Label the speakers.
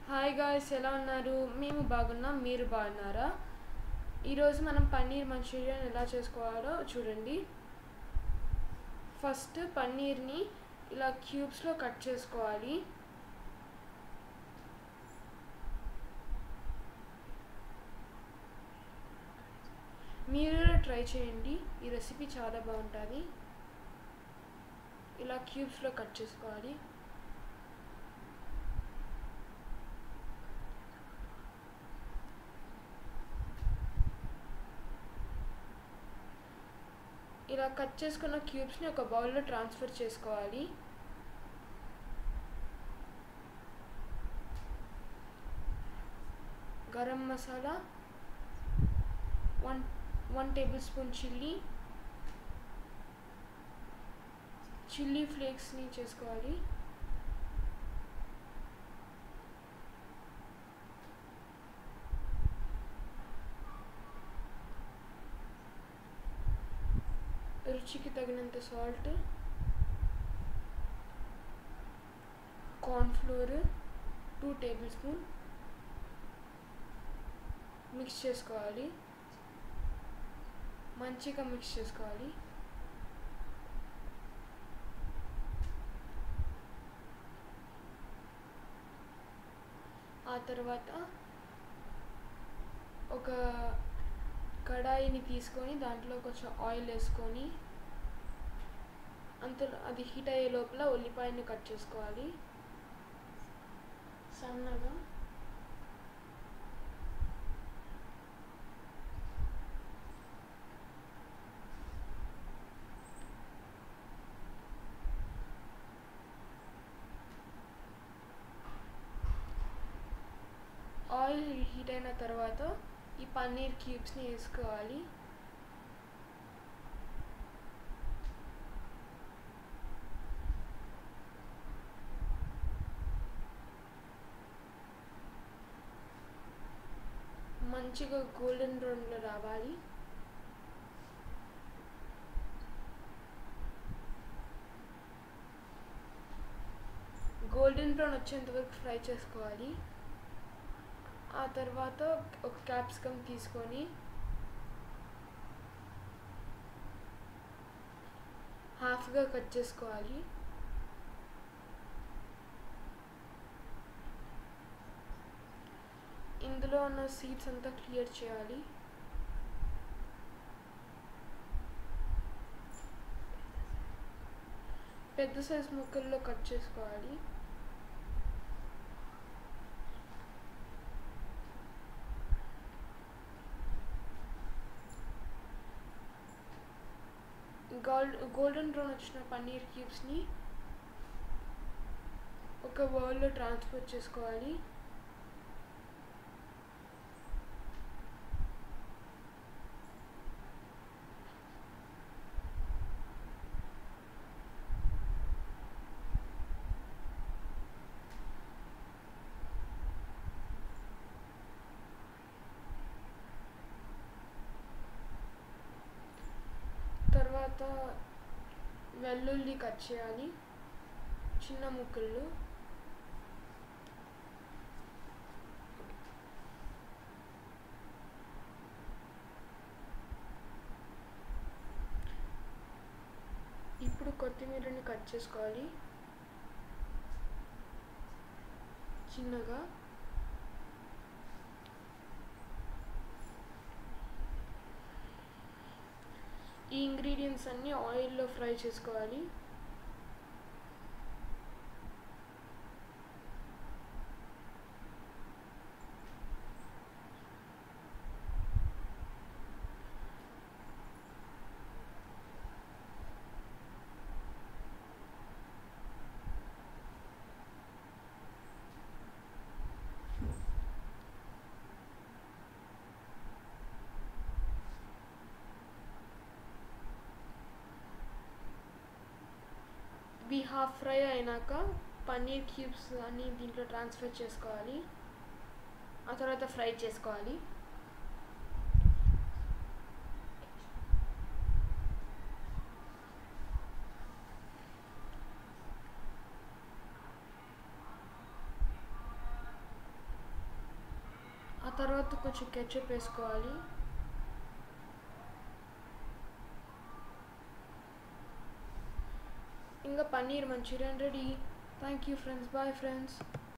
Speaker 1: Hi guys, ఎలా ఉన్నారు? మేము బాగున్నాం. మీరు బాగున్నారా? ఈరోజు మనం పన్నీర్ మంచూరియన్ ఎలా చేసుకోవాలో చూడండి. ఫస్ట్ పన్నీర్ని ఇలా క్యూబ్స్లో కట్ చేసుకోవాలి. మీరు కూడా ట్రై చేయండి, ఈ రెసిపీ చాలా బాగుంటుంది. ఇలా క్యూబ్స్లో కట్ చేసుకోవాలి. ఇలా కట్ చేసుకున్న క్యూబ్స్ని ఒక బౌల్లో ట్రాన్స్ఫర్ చేసుకోవాలి. Garam masala, 1 tablespoon chilli ఫ్లేక్స్ని చేసుకోవాలి. రుచికి తగినంత salt, cornflour 2 tablespoon mix చేసుకోవాలి. మంచిగా మిక్స్ చేసుకోవాలి. ఆ తర్వాత ఒక కడాయిని తీసుకొని దాంట్లో కొంచెం ఆయిల్ వేసుకొని అది హీట్ అయ్యే లోపల ఉల్లిపాయని కట్ చేసుకోవాలి సన్నగా. ఆయిల్ హీట్ అయిన తర్వాత ఈ పన్నీర్ క్యూబ్స్ని వేసుకోవాలి. మంచిగా గోల్డెన్ బ్రౌన్లో రావాలి. గోల్డెన్ బ్రౌన్ వచ్చేంత వరకు ఫ్రై చేసుకోవాలి. ఆ తర్వాత ఒక క్యాప్సికమ్ తీసుకొని హాఫ్గా కట్ చేసుకోవాలి. ఇందులో ఉన్న సీడ్స్ అంతా క్లియర్ చేయాలి. పెద్ద సైజ్ ముక్కల్లో కట్ చేసుకోవాలి. గోల్డెన్ బ్రౌన్ వచ్చిన పన్నీర్ క్యూబ్స్ని ఒక బౌల్లో ట్రాన్స్ఫర్ చేసుకోవాలి. తర్వాత వెల్లుల్లి కట్ చేయాలి చిన్న ముక్కలు. ఇప్పుడు కొత్తిమీరని కట్ చేసుకోవాలి చిన్నగా. ఈ ఇంగ్రీడియంట్స్ అన్నీ ఆయిల్లో ఫ్రై చేసుకోవాలి. ఇవి హాఫ్ ఫ్రై అయినాక పన్నీర్ క్యూబ్స్ అన్నీ దీంట్లో ట్రాన్స్ఫర్ చేసుకోవాలి. ఆ తర్వాత ఫ్రై చేసుకోవాలి. తర్వాత కొంచెం కెచప్ వేసుకోవాలి. ఇంకా paneer manchurian ready. Thank you friends. Bye friends.